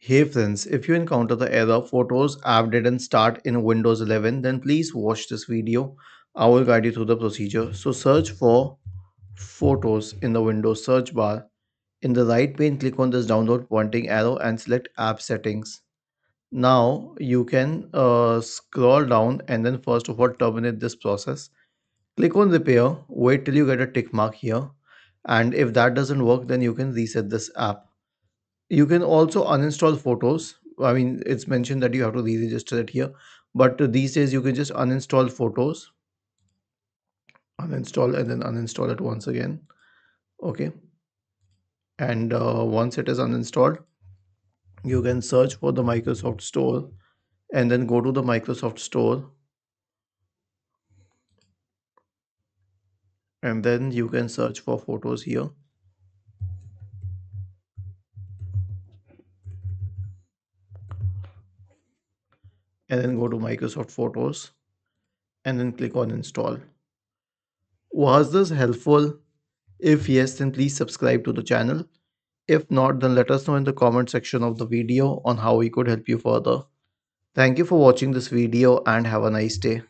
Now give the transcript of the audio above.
Hey friends, if you encounter the error Photos app didn't start in Windows 11, then please watch this video. I will guide you through the procedure. So search for Photos in the Windows search bar. In the right pane, click on this download pointing arrow and select App Settings. Now you can scroll down and then first of all terminate this process. Click on Repair, wait till you get a tick mark here, and if that doesn't work, then you can reset this app. You can also uninstall Photos. I mean, it's mentioned that you have to re-register it here, but these days you can just uninstall Photos, uninstall and then uninstall it once again. Okay, and once it is uninstalled, you can search for the Microsoft Store and then go to the Microsoft Store, and then you can search for Photos here, and then go to Microsoft Photos and then click on Install. Was this helpful? If yes, then please subscribe to the channel. If not, then let us know in the comment section of the video on how we could help you further. Thank you for watching this video and have a nice day.